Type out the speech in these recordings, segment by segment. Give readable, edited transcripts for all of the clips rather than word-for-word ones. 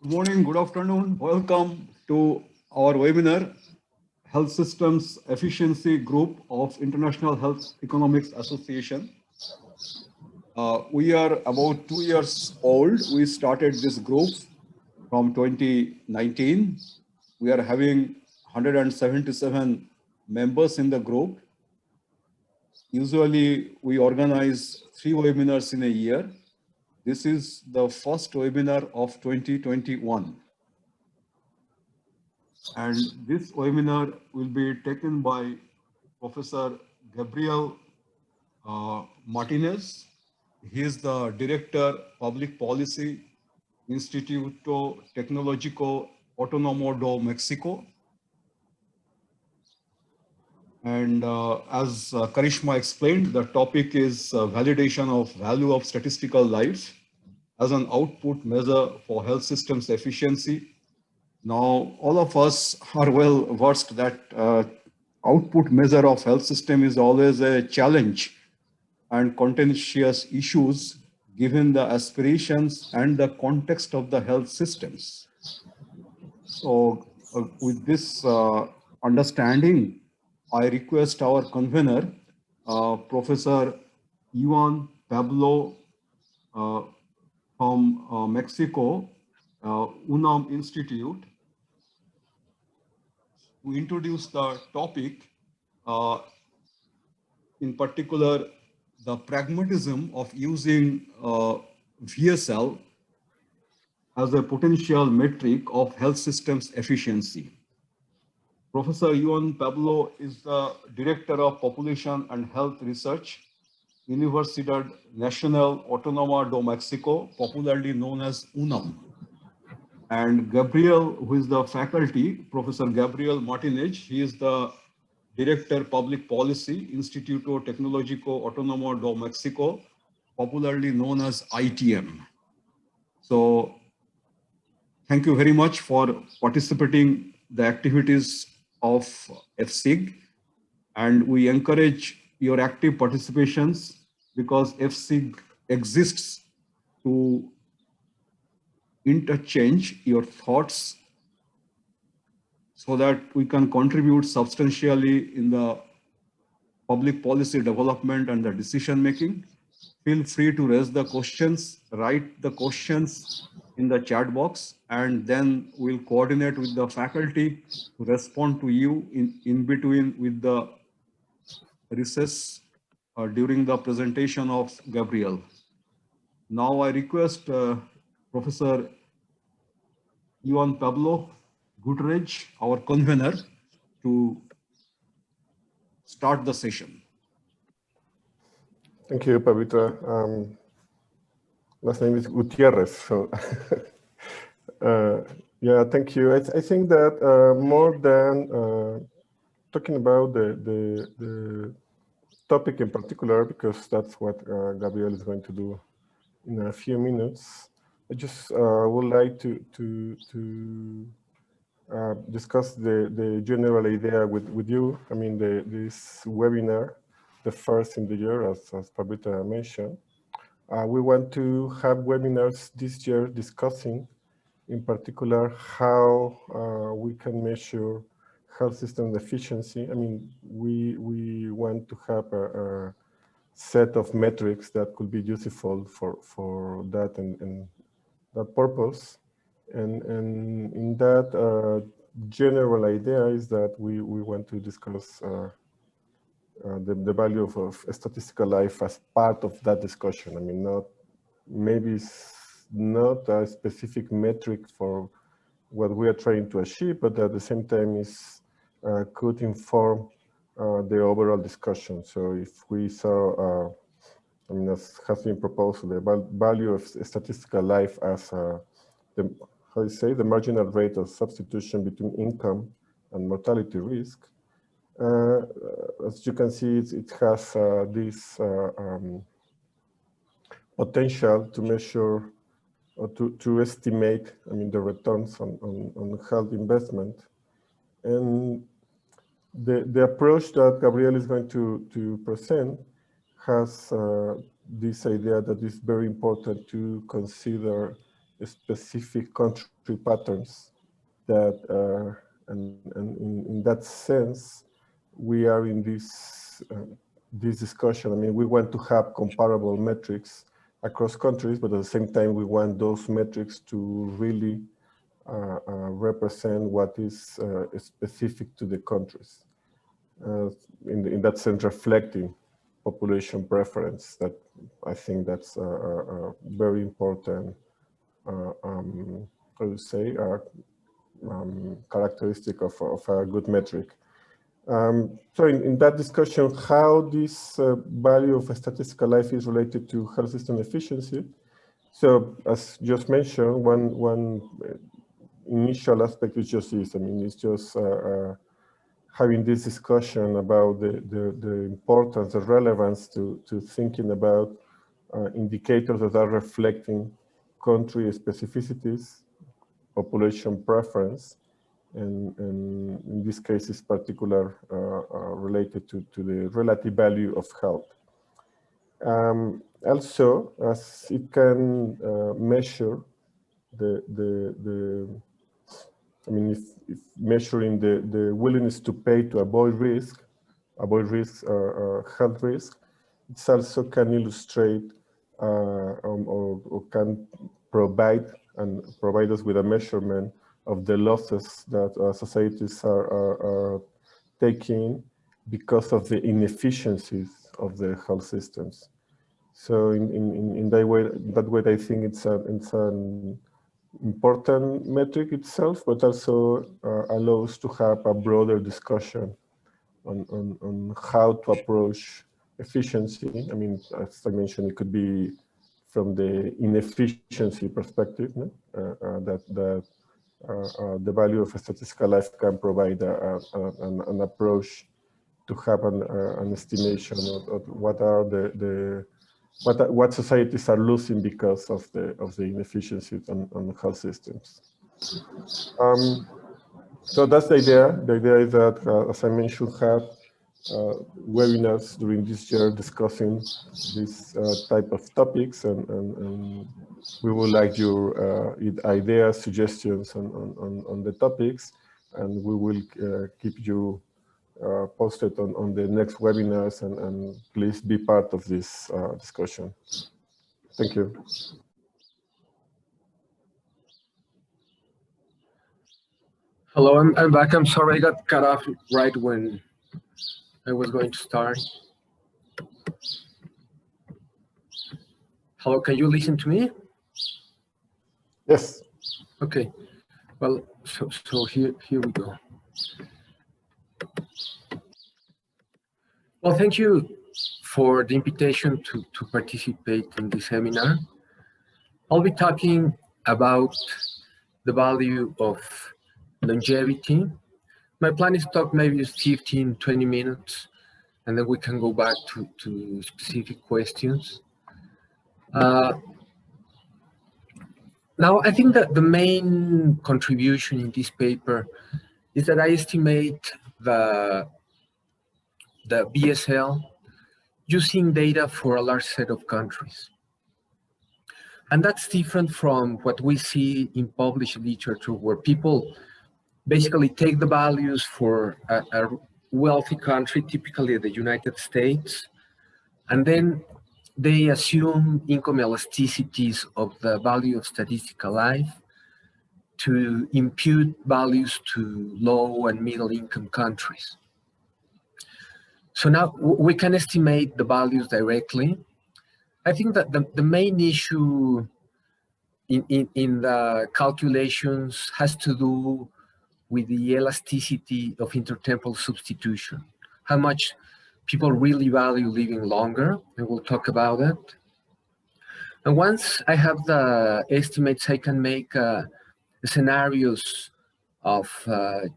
Good morning, good afternoon. Welcome to our webinar, Health Systems Efficiency Group of International Health Economics Association. We are about 2 years old. We started this group from 2019. We are having 177 members in the group. Usually, we organize 3 webinars in a year. This is the first webinar of 2021. And this webinar will be taken by Professor Gabriel Martinez. He is the Director, Public Policy, Instituto Tecnológico Autónomo do Mexico. And as Karishma explained, the topic is validation of value of statistical life as an output measure for health systems efficiency. Now, all of us are well versed that output measure of health system is always a challenge and contentious issues given the aspirations and the context of the health systems. So with this understanding, I request our convener, Professor Juan Pablo from Mexico, UNAM Institute, to introduce the topic, in particular, the pragmatism of using VSL as a potential metric of health systems efficiency. Professor Juan Pablo is the Director of Population and Health Research, Universidad Nacional Autónoma do Mexico, popularly known as UNAM. And Gabriel, who is the faculty, Professor Gabriel Martinez, he is the Director, Public Policy, Instituto Tecnológico Autónomo do Mexico, popularly known as ITM. So, thank you very much for participating the activities of FSIG, and we encourage your active participations because FSIG exists to interchange your thoughts so that we can contribute substantially in the public policy development and the decision making. Feel free to raise the questions, write the questions in the chat box, and then we'll coordinate with the faculty to respond to you in between with the recess during the presentation of Gabriel. Now I request Professor Juan Pablo Gutierrez, our convener, to start the session. Thank you, Pavitra. Last name is Gutierrez. So, yeah, thank you. I think that more than talking about the topic in particular, because that's what Gabriel is going to do in a few minutes, I just would like to discuss the general idea with you. I mean, this webinar, the first in the year, as Pavitra mentioned. We want to have webinars this year discussing, in particular, how we can measure health system efficiency. I mean, we want to have a set of metrics that could be useful for that and that purpose. And in that general idea is that we want to discuss the value of statistical life as part of that discussion. I mean, maybe it's not a specific metric for what we are trying to achieve, but at the same time could inform the overall discussion. So if we saw, I mean, as has been proposed, the value of statistical life as the marginal rate of substitution between income and mortality risk. As you can see, it has this potential to measure or to estimate, I mean, the returns on health investment. And the approach that Gabriel is going to present has this idea that it's very important to consider specific country patterns that, and in that sense, we are in this discussion. I mean, we want to have comparable metrics across countries, but at the same time, we want those metrics to really represent what is specific to the countries. In that sense, reflecting population preference. That I think that's a very important, how to say, characteristic of a good metric. So in that discussion, how this value of a statistical life is related to health system efficiency. So as just mentioned, one initial aspect is just this. I mean, it's just having this discussion about the importance, the relevance to thinking about indicators that are reflecting country specificities, population preference, and in this case is particular related to the relative value of health. Also, as it can measure I mean, if measuring the willingness to pay to avoid risks or health risk, it also can illustrate or can provide us with a measurement of the losses that societies are taking because of the inefficiencies of the health systems. So in that way, I think it's an important metric itself, but also allows to have a broader discussion on how to approach efficiency. I mean, as I mentioned, it could be from the inefficiency perspective, no? that the value of a statistical life can provide an approach to have an estimation of what are what societies are losing because of the inefficiencies on health systems. So that's the idea. The idea is that, as I mentioned, have webinars during this year discussing this type of topics, and we would like your ideas, suggestions on the topics, and we will keep you posted on the next webinars, and please be part of this discussion. Thank you. Hello, I'm back. I'm sorry I got cut off right when I was going to start. Hello, can you listen to me? Yes. Okay. Well, so here we go. Well, thank you for the invitation to participate in this seminar. I'll be talking about the value of longevity. My plan is to talk maybe 15, 20 minutes, and then we can go back to specific questions. Now, I think that the main contribution in this paper is that I estimate the BSL using data for a large set of countries. And that's different from what we see in published literature, where people basically take the values for a wealthy country, typically the United States, and then they assume income elasticities of the value of statistical life to impute values to low and middle income countries. So now we can estimate the values directly. I think that the main issue in the calculations has to do with the elasticity of intertemporal substitution, how much people really value living longer, and we'll talk about it. And once I have the estimates, I can make scenarios of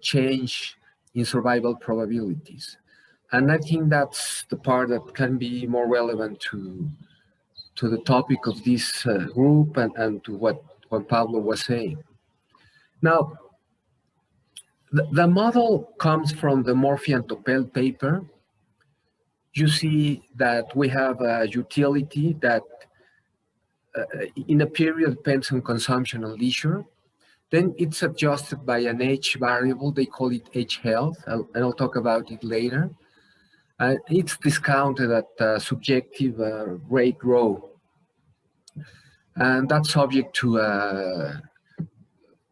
change in survival probabilities. And I think that's the part that can be more relevant to the topic of this group and to what Pablo was saying. Now, the model comes from the Morphy and Topel paper. You see that we have a utility that in a period depends on consumption and leisure. Then it's adjusted by an age variable. They call it age health, and I'll talk about it later. It's discounted at subjective rate rho, and that's subject to a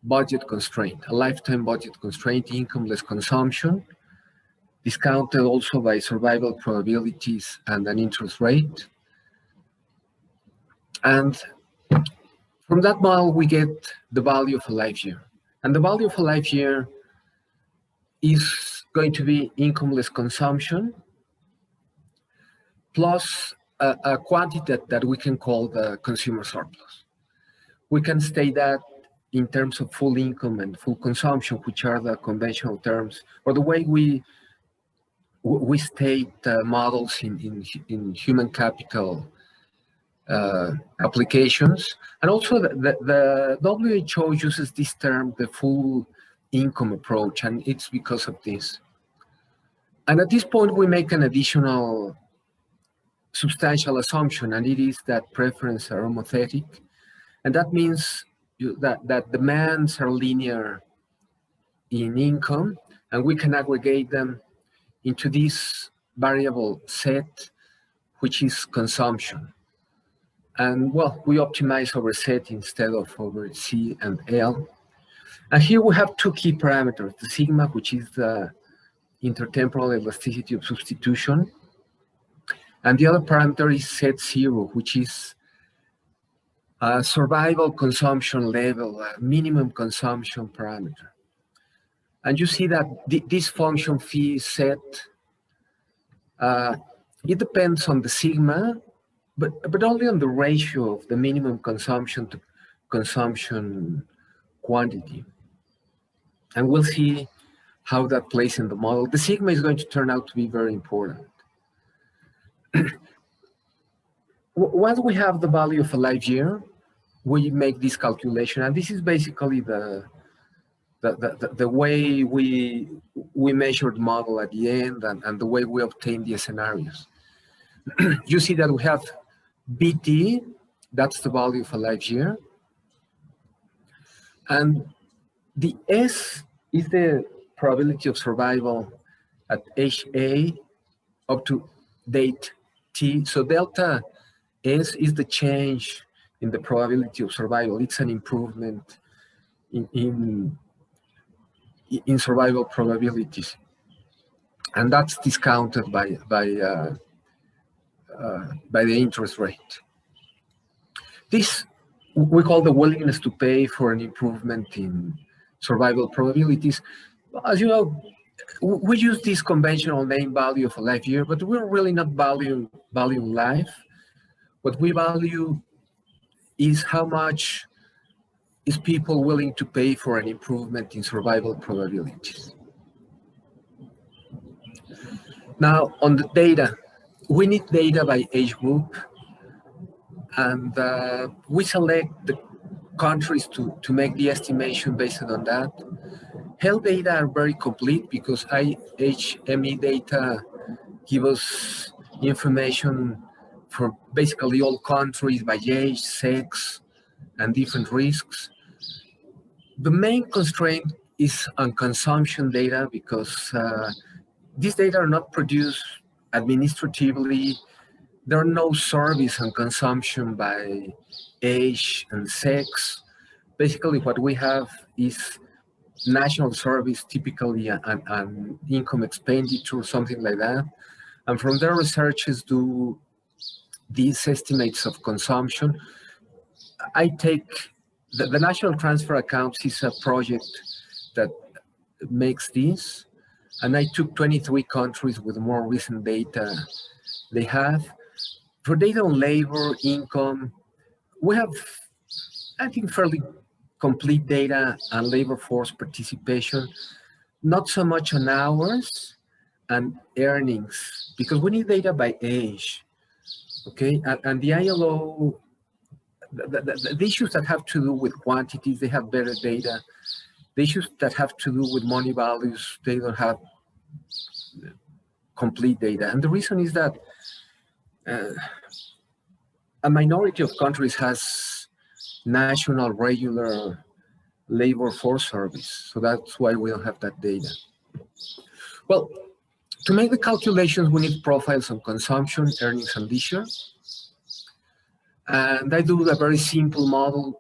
budget constraint, a lifetime budget constraint, income less consumption, discounted also by survival probabilities and an interest rate. And from that model, we get the value of a life year. And the value of a life year is going to be income less consumption plus a quantity that we can call the consumer surplus. We can state that in terms of full income and full consumption, which are the conventional terms, or the way we state models in human capital applications. And also the WHO uses this term, the full income approach, and it's because of this. And at this point, we make an additional substantial assumption, and it is that preferences are homothetic. And that means that demands are linear in income, and we can aggregate them into this variable set, which is consumption. And well, we optimize over set instead of over C and L. And here we have two key parameters, the sigma, which is the intertemporal elasticity of substitution. And the other parameter is set zero, which is a survival consumption level, a minimum consumption parameter. And you see that this function phi set, it depends on the sigma, but only on the ratio of the minimum consumption to consumption quantity. And we'll see how that plays in the model. The sigma is going to turn out to be very important. Once we have the value of a life year, we make this calculation, and this is basically the way we measure the model at the end, and the way we obtain the scenarios. You see that we have BT, that's the value of a life year, and the S is the probability of survival at age A up to date T. So delta S is the change in the probability of survival. It's an improvement in survival probabilities, and that's discounted by the interest rate. This we call the willingness to pay for an improvement in survival probabilities. As you know, we use this conventional name value of a life year, but we're really not valuing life. What we value is how much is people willing to pay for an improvement in survival probabilities. Now, on the data, we need data by age group, and we select the countries to make the estimation based on that. Health data are very complete because IHME data give us information for basically all countries by age, sex, and different risks. The main constraint is on consumption data because these data are not produced administratively. There are no surveys on consumption by age and sex. Basically, what we have is national surveys, typically an income expenditure, something like that. And from there, researchers do these estimates of consumption. I take the National Transfer Accounts is a project that makes this, and I took 23 countries with more recent data they have. For data on labor, income, we have, I think, fairly complete data on labor force participation, not so much on hours and earnings, because we need data by age, okay? And the ILO, the issues that have to do with quantities, they have better data. The issues that have to do with money values, they don't have complete data. And the reason is that a minority of countries has national regular labor force service. So that's why we don't have that data. Well, to make the calculations, we need profiles on consumption, earnings, and leisure. And I do a very simple model.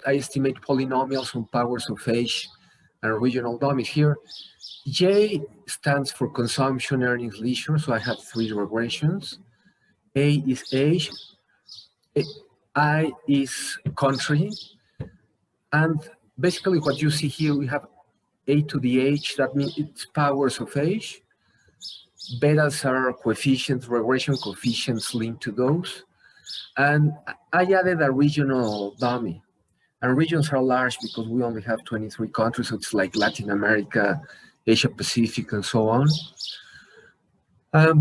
I estimate polynomials on powers of age and regional dummies here. J stands for consumption, earnings, leisure. So I have 3 regressions. A is age. I is country. And basically what you see here, we have A to the H. That means it's powers of age. Betas are coefficients, regression coefficients linked to those. And I added a regional dummy. And regions are large because we only have 23 countries. So it's like Latin America, Asia Pacific, and so on.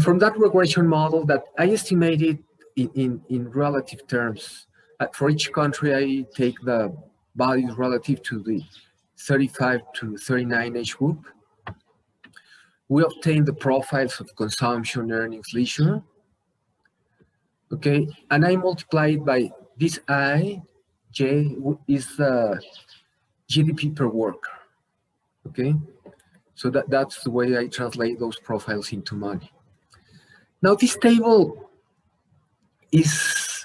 From that regression model that I estimated in relative terms, for each country, I take the values relative to the 35 to 39 age group. We obtain the profiles of consumption, earnings, leisure. Okay, and I multiply it by this I, J is the GDP per worker. Okay, so that's the way I translate those profiles into money. Now this table is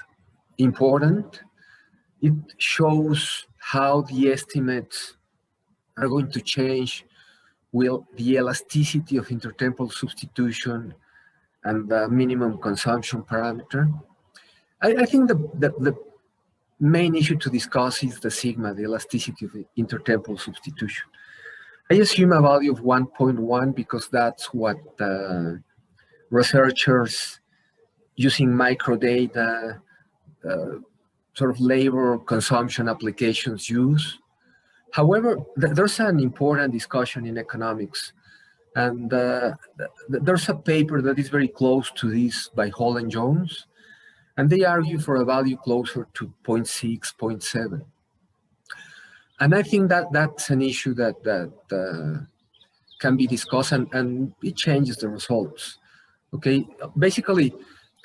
important. It shows how the estimates are going to change with the elasticity of intertemporal substitution and the minimum consumption parameter. I think the main issue to discuss is the sigma, the elasticity of intertemporal substitution. I assume a value of 1.1 because that's what researchers using microdata, sort of labor consumption applications use. However, there's an important discussion in economics, and there's a paper that is very close to this by Hall and Jones, and they argue for a value closer to 0.6, 0.7. And I think that that's an issue that can be discussed, and it changes the results. Okay, basically,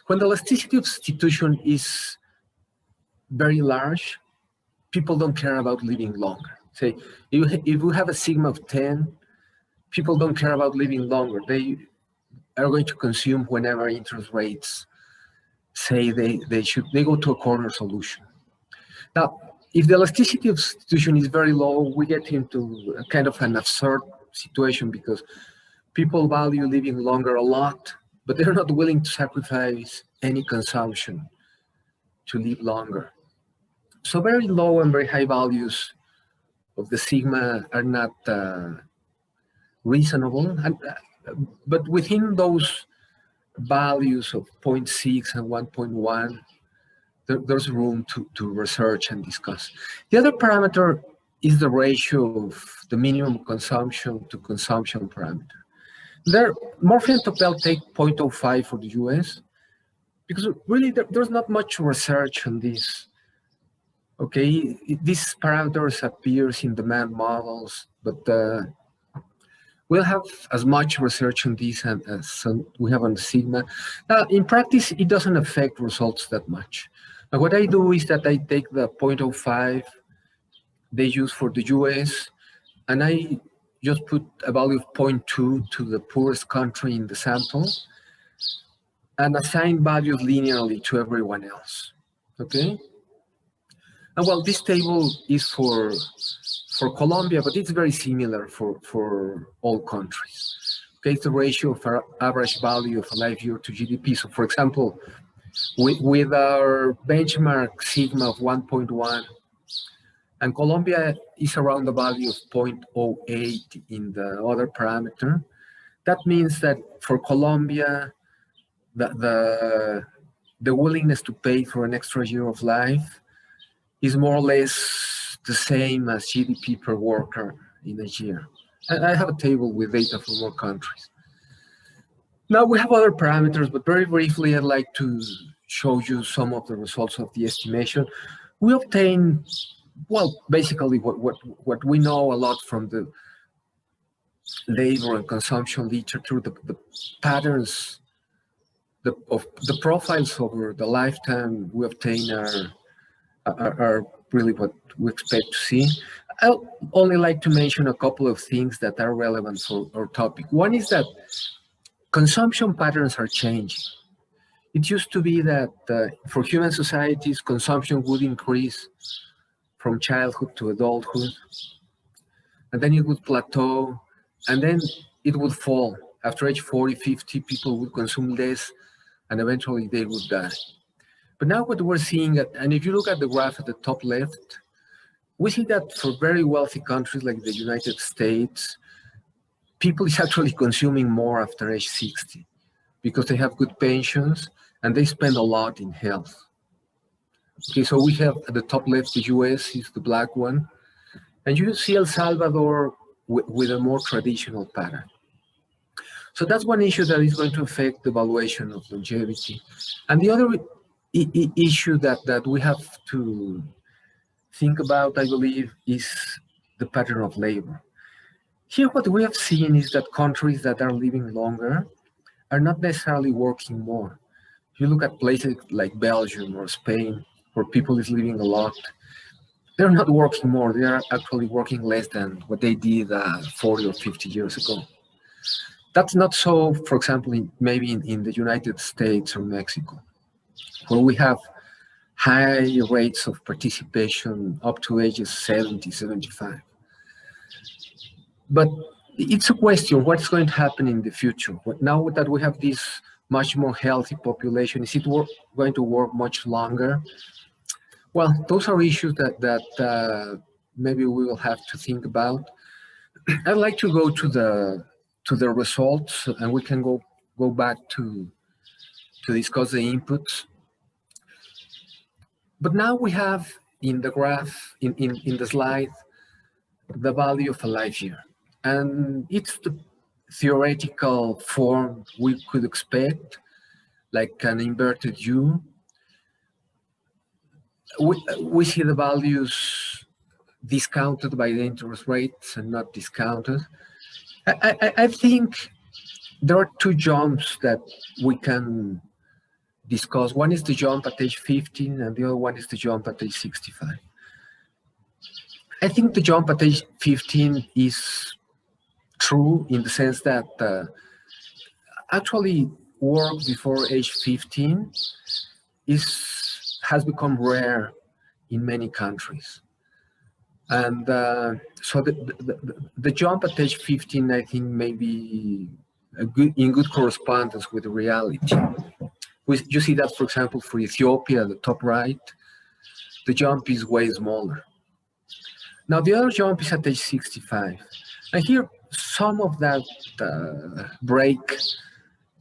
when the elasticity of substitution is very large, people don't care about living longer. Say, if we have a sigma of 10, people don't care about living longer. They are going to consume whenever interest rates say they go to a corner solution. Now, if the elasticity of substitution is very low, we get into a kind of an absurd situation because people value living longer a lot, but they're not willing to sacrifice any consumption to live longer. So very low and very high values of the sigma are not reasonable. But within those values of 0.6 and 1.1, there's room to research and discuss. The other parameter is the ratio of the minimum consumption to consumption parameter. There, Murphy and Topel take 0.05 for the US because really there's not much research on this. Okay, these parameters appears in demand models, but we'll have as much research on this as we have on the sigma. Now, in practice, it doesn't affect results that much. Now, what I do is that I take the 0.05 they use for the US, and I just put a value of 0.2 to the poorest country in the sample, and assign values linearly to everyone else, okay? And well, this table is for Colombia, but it's very similar for all countries. Okay, it's the ratio of our average value of a life year to GDP. So for example, with our benchmark sigma of 1.1, and Colombia is around the value of 0.08 in the other parameter, that means that for Colombia, the willingness to pay for an extra year of life is more or less the same as GDP per worker in a year. I have a table with data for more countries. Now we have other parameters, but very briefly, I'd like to show you some of the results of the estimation. We obtain, well, basically what we know a lot from the labor and consumption literature, the patterns the profiles over the lifetime we obtain are really what we expect to see. I'll only like to mention a couple of things that are relevant for our topic. One is that consumption patterns are changing. It used to be that for human societies, consumption would increase from childhood to adulthood, and then it would plateau, and then it would fall. After age 40, 50, people would consume less, and eventually they would die. But now what we're seeing, and if you look at the graph at the top left, we see that for very wealthy countries like the United States, people is actually consuming more after age 60 because they have good pensions and they spend a lot in health. Okay, so we have at the top left, the US is the black one, and you see El Salvador with a more traditional pattern. So that's one issue that is going to affect the valuation of longevity. And the other issue that we have to think about, I believe, is the pattern of labor. Here, what we have seen is that countries that are living longer are not necessarily working more. If you look at places like Belgium or Spain, where people is living a lot, they're not working more. They are actually working less than what they did 40 or 50 years ago. That's not so, for example, maybe in the United States or Mexico, where we have high rates of participation up to ages 70, 75. But it's a question, what's going to happen in the future? Now that we have this much more healthy population, is it going to work much longer? Well, those are issues that maybe we will have to think about. I'd like to go to the results, and we can go back to discuss the inputs. But now we have in the graph, in the slide, the value of a life year. And it's the theoretical form we could expect, like an inverted U. We see the values discounted by the interest rates and not discounted. I think there are two jumps that we can discuss. One is the jump at age 15, and the other one is the jump at age 65. I think the jump at age 15 is true in the sense that actually work before age 15 has become rare in many countries. And so the jump at age 15, I think, may be in good correspondence with the reality. You see that, for example, for Ethiopia, the top right, the jump is way smaller. Now, the other jump is at age 65. And here, some of that break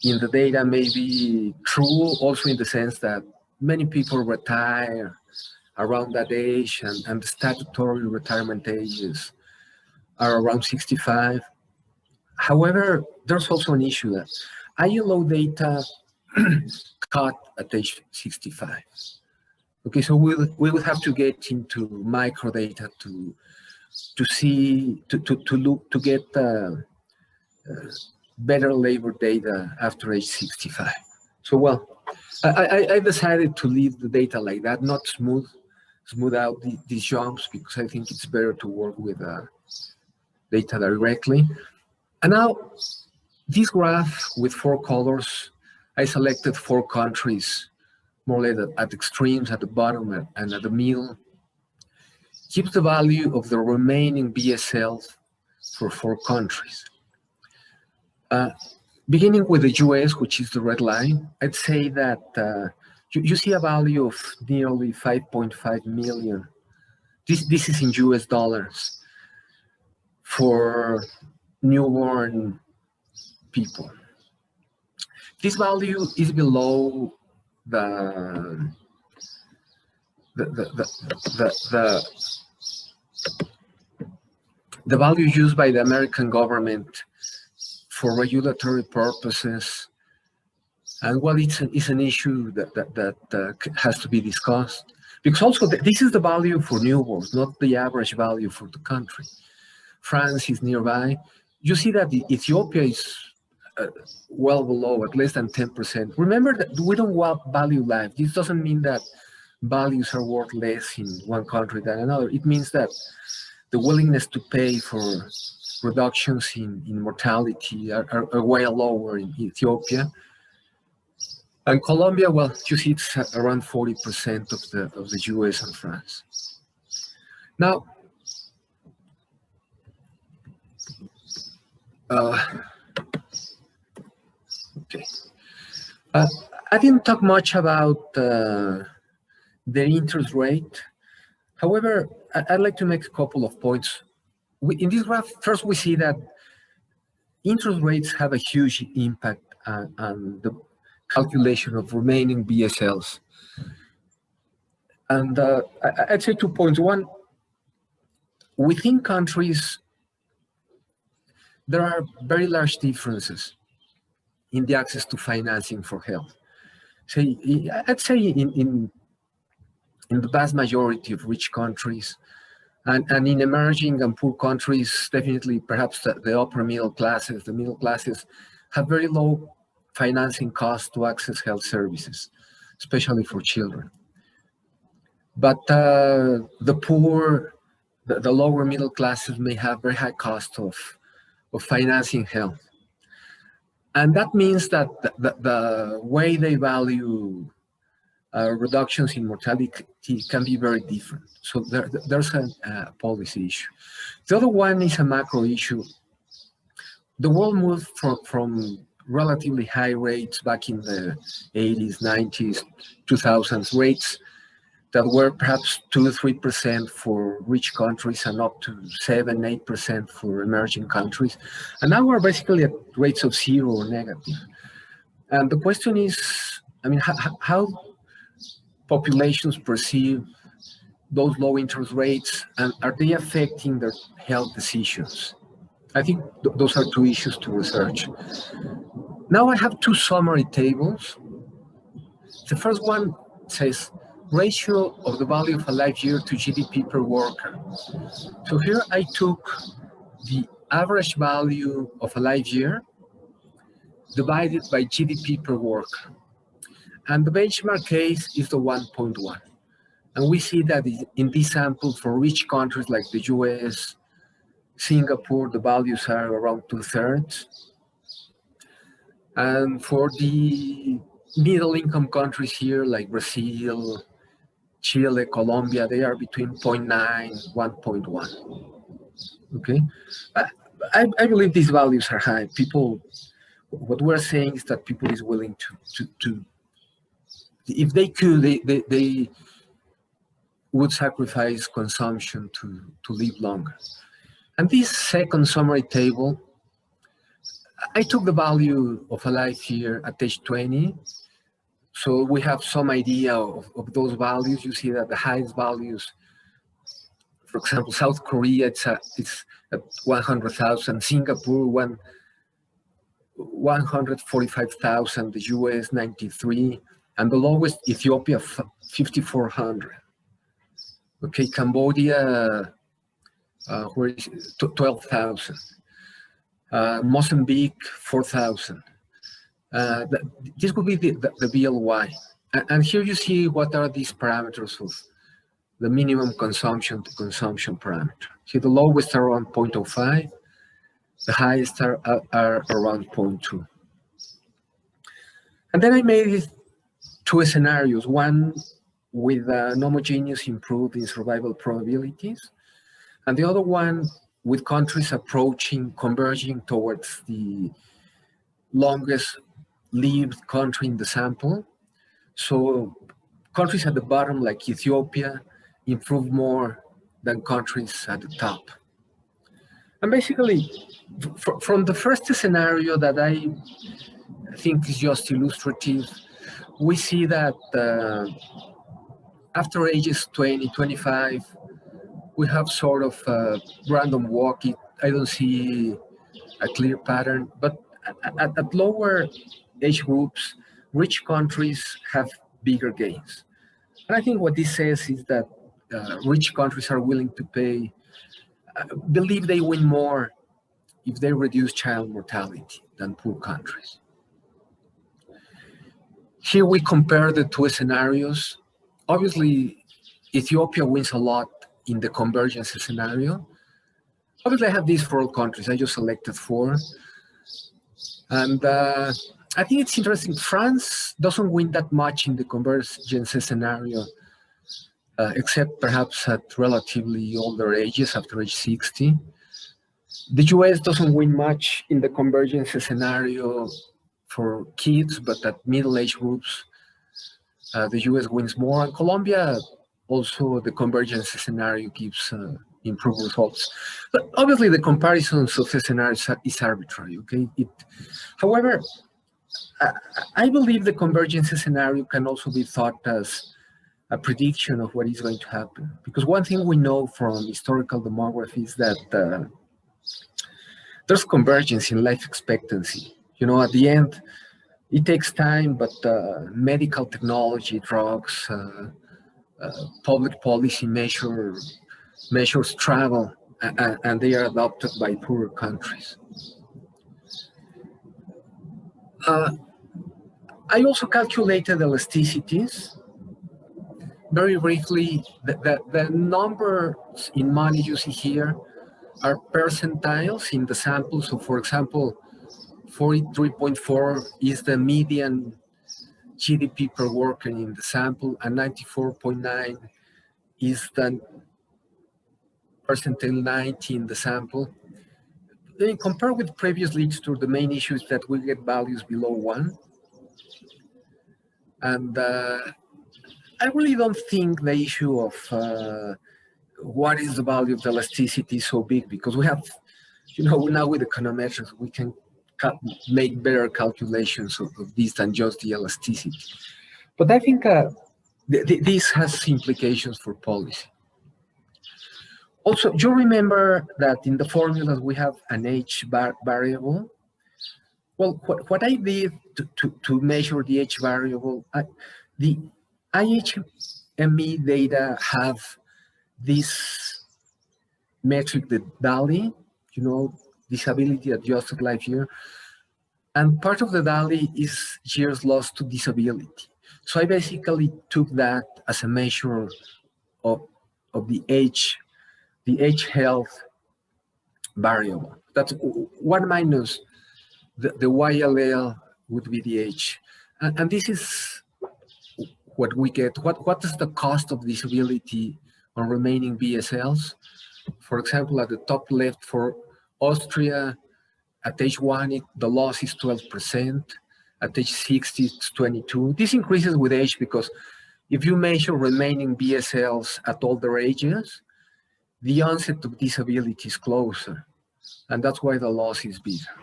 in the data may be true, also in the sense that many people retire around that age, and the statutory retirement ages are around 65. However, there's also an issue that ILO data cut at age 65. Okay, so we will have to get into microdata to see, to get better labor data after age 65. So, well, I decided to leave the data like that, not smooth out these jumps, because I think it's better to work with data directly. And now, this graph with 4 colors, I selected 4 countries, more or less at extremes, at the bottom and at the middle, gives the value of the remaining BSL for 4 countries. Beginning with the US, which is the red line, I'd say that you see a value of nearly 5.5 million. This is in US dollars for newborn people. This value is below the value used by the American government for regulatory purposes. And well, it's an issue that has to be discussed, because also this is the value for newborns, not the average value for the country. France is nearby. You see that Ethiopia is well below, at less than 10%. Remember that we don't value life. This doesn't mean that values are worth less in one country than another. It means that the willingness to pay for reductions in mortality are way lower in Ethiopia. And Colombia, well, you see it's around 40% of the US and France. Now, okay. I didn't talk much about the interest rate. However, I'd like to make a couple of points. In this graph, first we see that interest rates have a huge impact on the calculation of remaining BSLs. And I'd say 2 points. One, within countries, there are very large differences in the access to financing for health. So I'd say in the vast majority of rich countries, and in emerging and poor countries, definitely perhaps the upper middle classes, the middle classes, have very low financing costs to access health services, especially for children. But the poor, the lower middle classes may have very high cost of financing health. And that means that the way they value reductions in mortality can be very different. So there's a policy issue. The other one is a macro issue. The world moved from relatively high rates back in the 80s, 90s, 2000s, rates that were perhaps 2 to 3% for rich countries and up to 7, 8% for emerging countries. And now we're basically at rates of 0 or negative. And the question is, I mean, how populations perceive those low interest rates, and are they affecting their health decisions? I think those are 2 issues to research. Now I have 2 summary tables. The first one says ratio of the value of a life year to GDP per worker. So here I took the average value of a life year divided by GDP per worker. And the benchmark case is the 1.1. And we see that in this sample for rich countries like the US, Singapore, the values are around 2/3. And for the middle income countries here like Brazil, Chile, Colombia, they are between 0.9, 1.1. Okay, I believe these values are high. People, what we're saying is that people is willing to if they could, they would sacrifice consumption to live longer. And this second summary table, I took the value of a life here at age 20. So we have some idea of those values. You see that the highest values, for example, South Korea, it's at 100,000, Singapore, 145,000, the US, 93, and the lowest, Ethiopia, 5,400. Okay, Cambodia, where is it? 12,000. Mozambique, 4,000. This would be the BLY. And here you see what are these parameters of the minimum consumption to consumption parameter. Here the lowest are around 0.05, the highest are around 0.2. And then I made 2 scenarios, one with an homogeneous improvement in survival probabilities, and the other one with countries converging towards the longest lived country in the sample. So countries at the bottom, like Ethiopia, improve more than countries at the top. And basically, from the first scenario that I think is just illustrative, we see that after ages 20, 25, we have sort of a random walk. I don't see a clear pattern, but at lower age groups, rich countries have bigger gains. And I think what this says is that rich countries are willing to pay, believe they win more if they reduce child mortality than poor countries. Here we compare the two scenarios. Obviously, Ethiopia wins a lot in the convergence scenario. Obviously, I have these 4 countries. I just selected 4. And I think it's interesting. France doesn't win that much in the convergence scenario, except perhaps at relatively older ages, after age 60. The US doesn't win much in the convergence scenario for kids, but at middle-age groups, the US wins more. And Colombia, also the convergence scenario gives improved results. But obviously the comparisons of the scenarios is arbitrary, okay? However, I believe the convergence scenario can also be thought as a prediction of what is going to happen. Because one thing we know from historical demography is that there's convergence in life expectancy. You know, at the end, it takes time, but medical technology, drugs, public policy measures travel, and they are adopted by poorer countries. I also calculated elasticities. Very briefly, the numbers in money you see here are percentiles in the sample. So for example, 43.4 is the median GDP per worker in the sample, and 94.9 is the percentile 90 in the sample. Then compared with previous literature, the main issue is that we get values below 1. And I really don't think the issue of what is the value of the elasticity is so big, because we have, you know, now with econometrics, we can make better calculations of this than just the elasticity. But I think this has implications for policy. Also, you remember that in the formulas we have an age variable. Well, what I did to measure the age variable, the IHME data have this metric, the DALI, you know, disability adjusted life year. And part of the DALI is years lost to disability. So I basically took that as a measure of the age health variable. That's 1 minus the YLL would be the age. And this is what we get. What is the cost of disability on remaining BSLs? For example, at the top left for Austria, at age 1, the loss is 12%. At age 60, it's 22. This increases with age because if you measure remaining BSLs at older ages, the onset of disability is closer, and that's why the loss is bigger.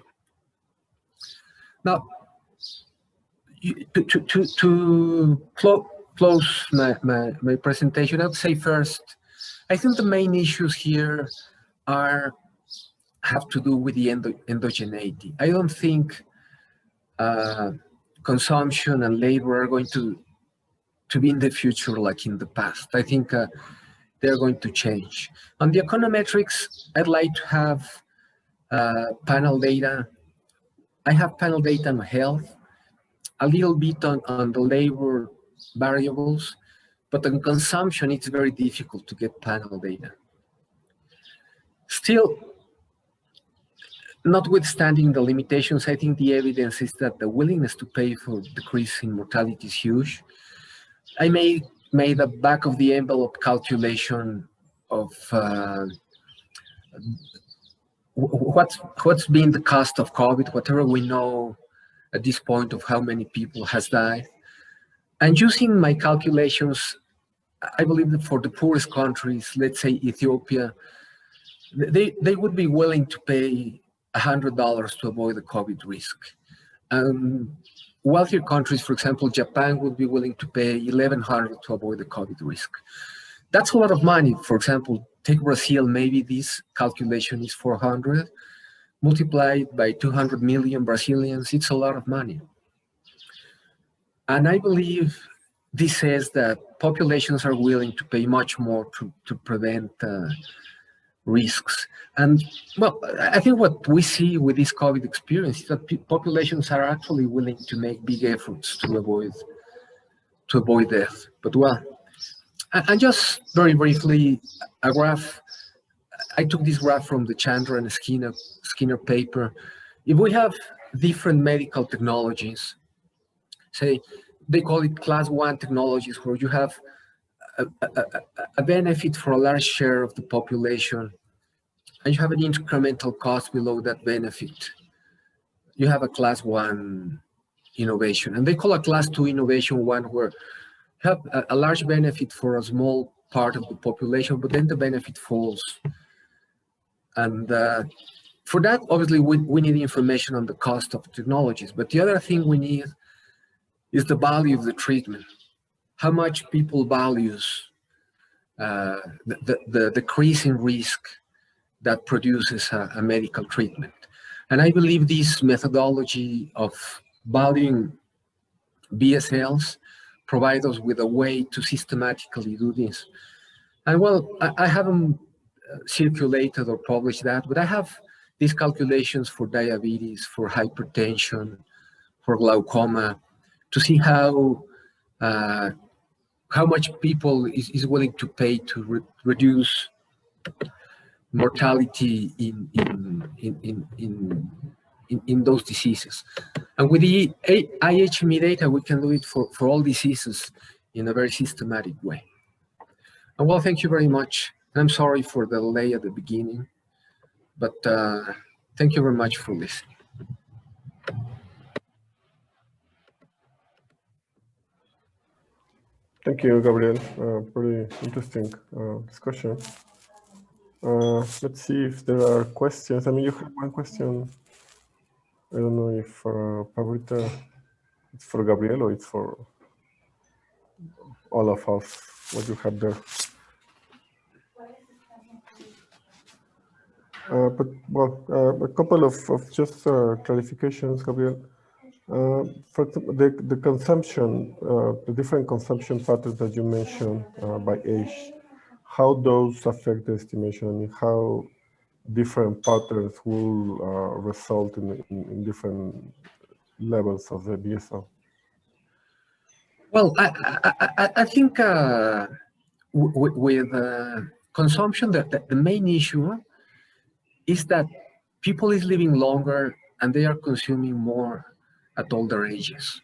Now, to close my presentation, I would say first, I think the main issues here have to do with the endogeneity. I don't think consumption and labor are going to be in the future like in the past. I think they're going to change. On the econometrics, I'd like to have panel data. I have panel data on health, a little bit on the labor variables, but on consumption, it's very difficult to get panel data. Still, notwithstanding the limitations, I think the evidence is that the willingness to pay for decrease in mortality is huge. I made a back of the envelope calculation of what's been the cost of COVID, whatever we know at this point of how many people has died. And using my calculations, I believe that for the poorest countries, let's say Ethiopia, they would be willing to pay $100 to avoid the COVID risk. Wealthier countries, for example, Japan, would be willing to pay $1,100 to avoid the COVID risk. That's a lot of money. For example, take Brazil, maybe this calculation is 400, multiplied by 200 million Brazilians, it's a lot of money. And I believe this says that populations are willing to pay much more to prevent risks. And well, I think what we see with this COVID experience is that populations are actually willing to make big efforts to avoid death. But well, and just very briefly, a graph. I took this graph from the Chandra and Skinner paper. If we have different medical technologies, say they call it class 1 technologies, where you have a benefit for a large share of the population, and you have an incremental cost below that benefit. You have a class 1 innovation, and they call a class 2 innovation one where you have a large benefit for a small part of the population, but then the benefit falls. And for that, obviously, we need information on the cost of technologies. But the other thing we need is the value of the treatment. How much people values the decrease in risk that produces a medical treatment. And I believe this methodology of valuing BSLs provide us with a way to systematically do this. And well, I haven't circulated or published that, but I have these calculations for diabetes, for hypertension, for glaucoma, to see how much people is willing to pay to reduce mortality in those diseases. And with the IHME data, we can do it for all diseases in a very systematic way. And well, thank you very much. I'm sorry for the delay at the beginning, but thank you very much for listening. Thank you, Gabriel. Pretty interesting discussion. Let's see if there are questions. I mean, you have one question. I don't know if Pablita, it's for Gabriel or it's for all of us, what you have there. But well, a couple of just clarifications, Gabriel. For example, the consumption, the different consumption patterns that you mentioned by age, how those affect the estimation? I mean, how different patterns will result in different levels of the BSL? Well, I think with consumption, the main issue is that people is living longer and they are consuming more at older ages.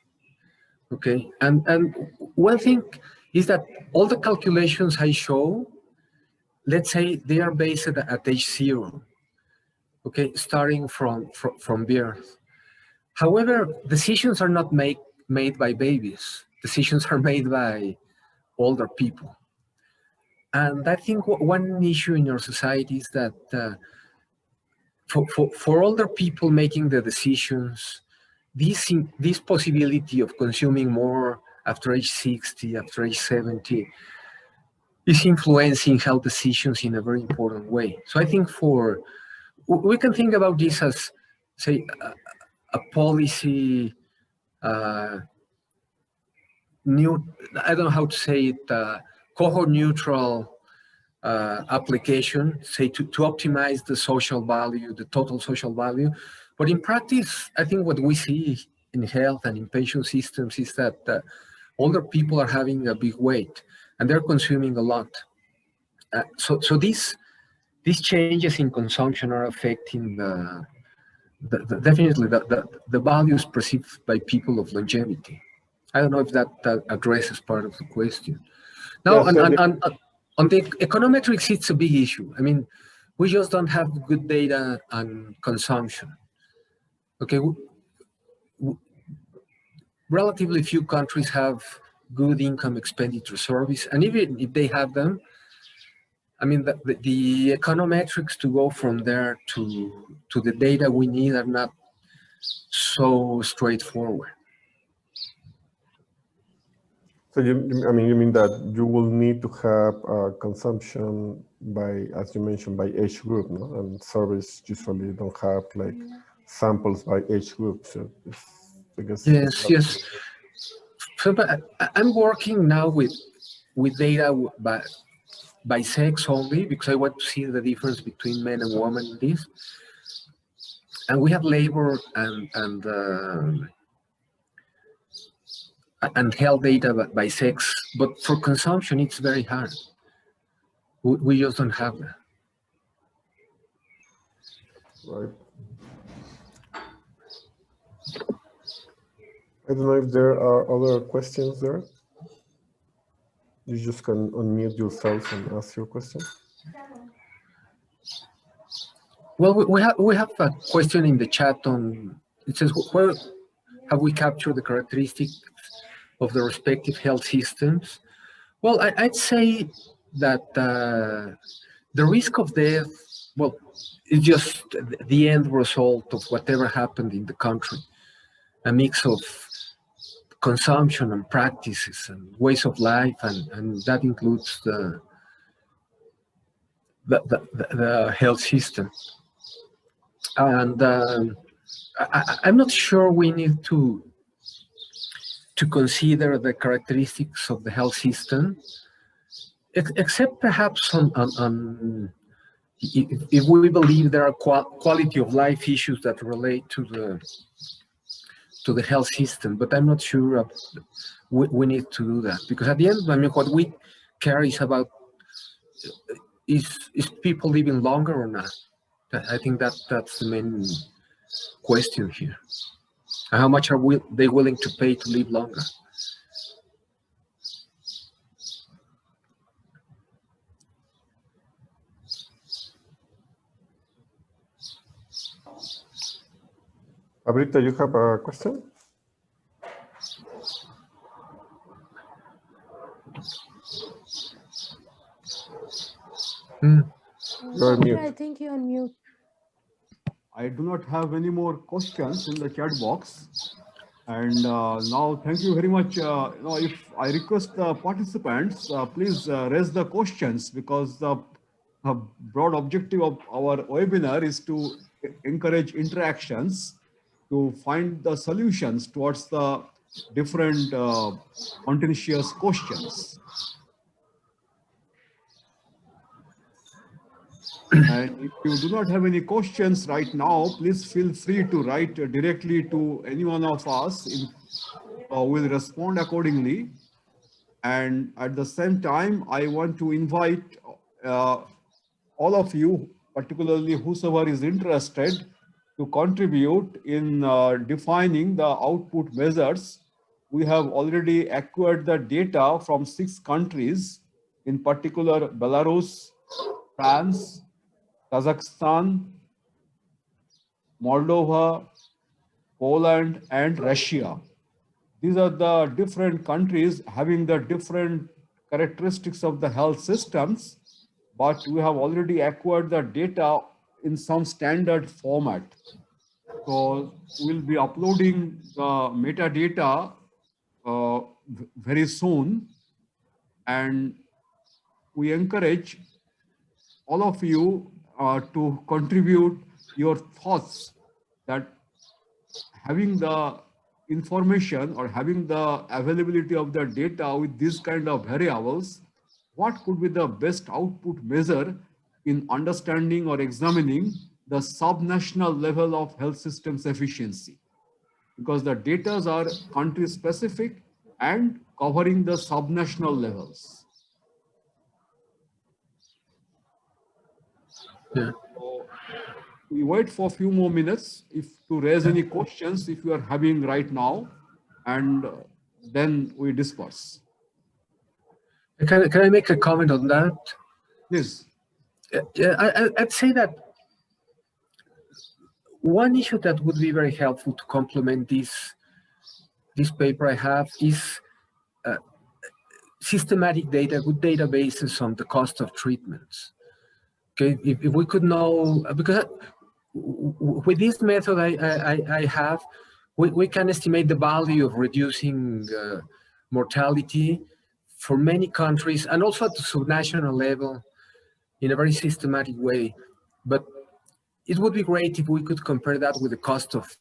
Okay, and one thing is that all the calculations I show, let's say they are based at age 0. Okay, starting from birth. However, decisions are not made by babies. Decisions are made by older people. And I think one issue in our society is that for older people making the decisions, this possibility of consuming more after age 60, after age 70, is influencing health decisions in a very important way. So I think we can think about this as, say, a policy, I don't know how to say it, cohort neutral application, say to optimize the social value, the total social value. But in practice, I think what we see in health and in patient systems is that older people are having a big weight and they're consuming a lot. So these changes in consumption are affecting definitely the values perceived by people of longevity. I don't know if that addresses part of the question. Now, Yes, on the econometrics, it's a big issue. I mean, we just don't have good data on consumption. Okay, relatively few countries have good income expenditure surveys, and even if they have them, I mean, the econometrics to go from there to the data we need are not so straightforward. So you mean that you will need to have consumption by, as you mentioned, by age group, no? And surveys usually don't have like samples by age group. So I guess. Yes. So, but I'm working now with data by sex only, because I want to see the difference between men and women in this. And we have labor and health data by sex, but for consumption, it's very hard. We just don't have that. Right. I don't know if there are other questions there. You just can unmute yourself and ask your question. Well, we have a question in the chat on, it says, where have we captured the characteristics of the respective health systems? Well, I'd say that the risk of death, well, it's just the end result of whatever happened in the country, a mix of consumption and practices and ways of life, and that includes the health system. And I'm not sure we need to consider the characteristics of the health system, except perhaps on if we believe there are quality of life issues that relate to the health system. But I'm not sure we need to do that, because at the end, I mean, what we care is about is people living longer or not. I think that's the main question here. How much are they willing to pay to live longer? Abrita, you have a question? You're on mute. I think you're on mute. I do not have any more questions in the chat box. And now, thank you very much. Now, if I request the participants, please raise the questions, because the broad objective of our webinar is to encourage interactions to find the solutions towards the different contentious questions. And if you do not have any questions right now, please feel free to write directly to any one of us. We'll respond accordingly. And at the same time, I want to invite all of you, particularly whosoever is interested, to contribute in defining the output measures. We have already acquired the data from 6 countries, in particular Belarus, France, Kazakhstan, Moldova, Poland, and Russia. These are the different countries having the different characteristics of the health systems, but we have already acquired the data in some standard format. So we'll be uploading the metadata very soon, and we encourage all of you to contribute your thoughts, that having the information or having the availability of the data with these kind of variables, what could be the best output measure in understanding or examining the subnational level of health systems efficiency? Because the data are country specific and covering the subnational levels. Yeah. So we wait for a few more minutes to raise any questions if you are having right now, and then we disperse. Can I make a comment on that? Please. Yeah, I'd say that one issue that would be very helpful to complement this paper I have is systematic data, good databases on the cost of treatments. Okay, if we could know, because with this method I have, we can estimate the value of reducing mortality for many countries, and also at the subnational level in a very systematic way. But it would be great if we could compare that with the cost of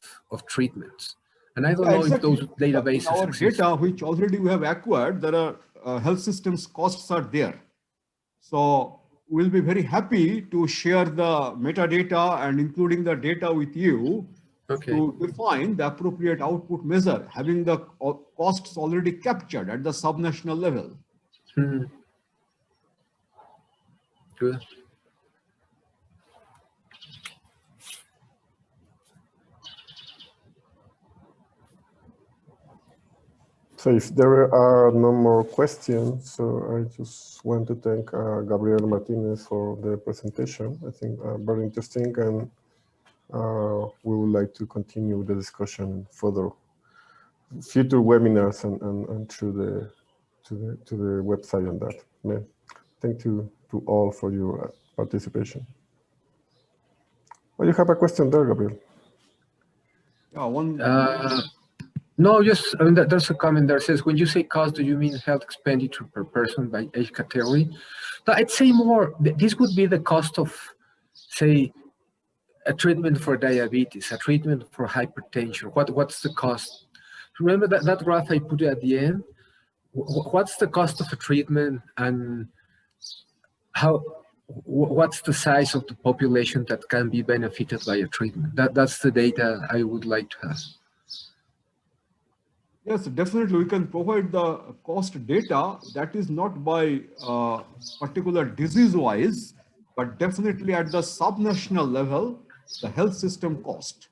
treatments. And I don't know exactly. if those databases in our exist. data, which already we have acquired, there are health systems costs are there. So we'll be very happy to share the metadata and including the data with you to define the appropriate output measure, having the costs already captured at the subnational level. Good. So if there are no more questions, so I just want to thank Gabriel Martinez for the presentation. I think very interesting, and we would like to continue the discussion further, future webinars and through the website on that. Yeah. Thank you to all for your participation. Oh, you have a question there, Gabriel? Yeah, one. No, just, I mean, there's a comment there says, when you say cost, do you mean health expenditure per person by age category? No, I'd say more, this would be the cost of, say, a treatment for diabetes, a treatment for hypertension. What's the cost? Remember that graph I put at the end? What's the cost of a treatment, and what's the size of the population that can be benefited by a treatment? That's the data I would like to have. Yes, definitely we can provide the cost data that is not by particular disease-wise, but definitely at the subnational level, the health system cost.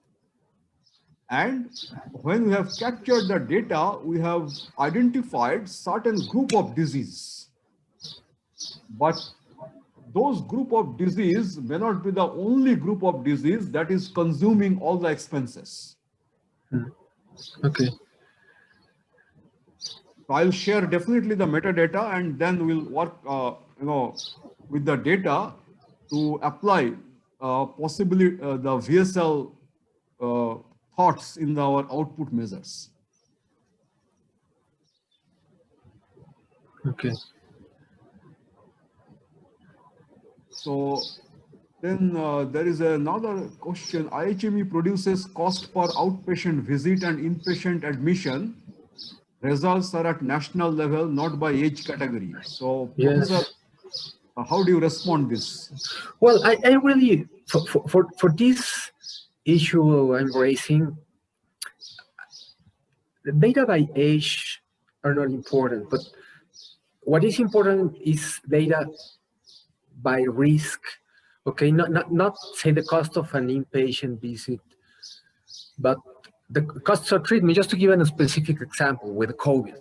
And when we have captured the data, we have identified certain group of disease. But those group of disease may not be the only group of disease that is consuming all the expenses. Okay. I'll share definitely the metadata, and then we'll work, with the data to apply possibly the VSL thoughts in our output measures. Okay. So then there is another question. IHME produces cost per outpatient visit and inpatient admission. Results are at national level, not by age category. So, Yes. Professor, how do you respond this? Well, I really, for this issue I'm raising, the data by age are not important, but what is important is data by risk. Okay, not say the cost of an inpatient visit, but the costs of treatment. Just to give a specific example with COVID,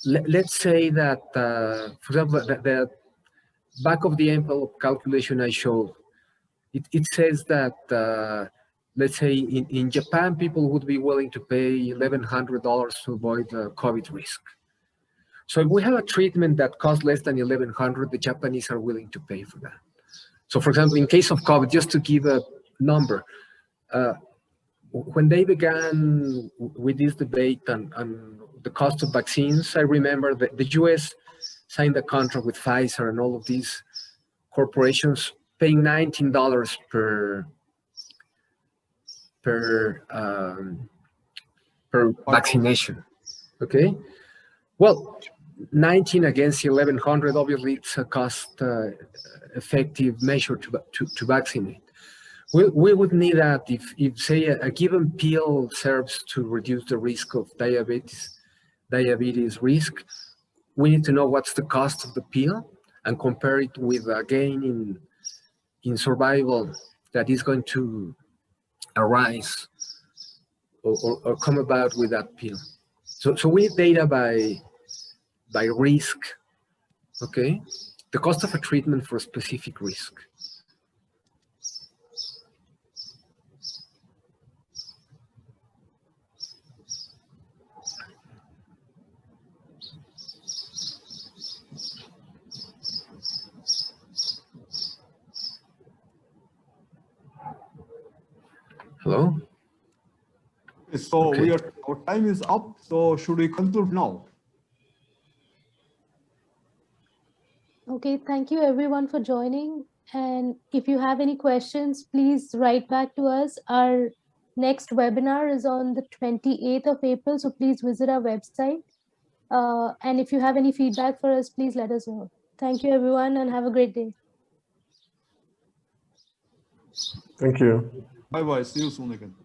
let's say that, for example, the back of the envelope calculation I showed, it says that, let's say in Japan, people would be willing to pay $1,100 to avoid the COVID risk. So if we have a treatment that costs less than $1,100, the Japanese are willing to pay for that. So for example, in case of COVID, just to give a number, when they began with this debate on the cost of vaccines, I remember that the US signed a contract with Pfizer and all of these corporations paying $19 per vaccination. Okay, well, 19 against 1,100, obviously it's a cost effective measure to vaccinate. We would need that if say a given pill serves to reduce the risk of diabetes risk, we need to know what's the cost of the pill and compare it with a gain in survival that is going to arise or come about with that pill. So we need data by risk, okay? The cost of a treatment for a specific risk. Hello? So okay. Our time is up. So should we conclude now? Okay, thank you everyone for joining. And if you have any questions, please write back to us. Our next webinar is on the 28th of April. So please visit our website. And if you have any feedback for us, please let us know. Thank you, everyone, and have a great day. Thank you. Bye bye. See you soon again.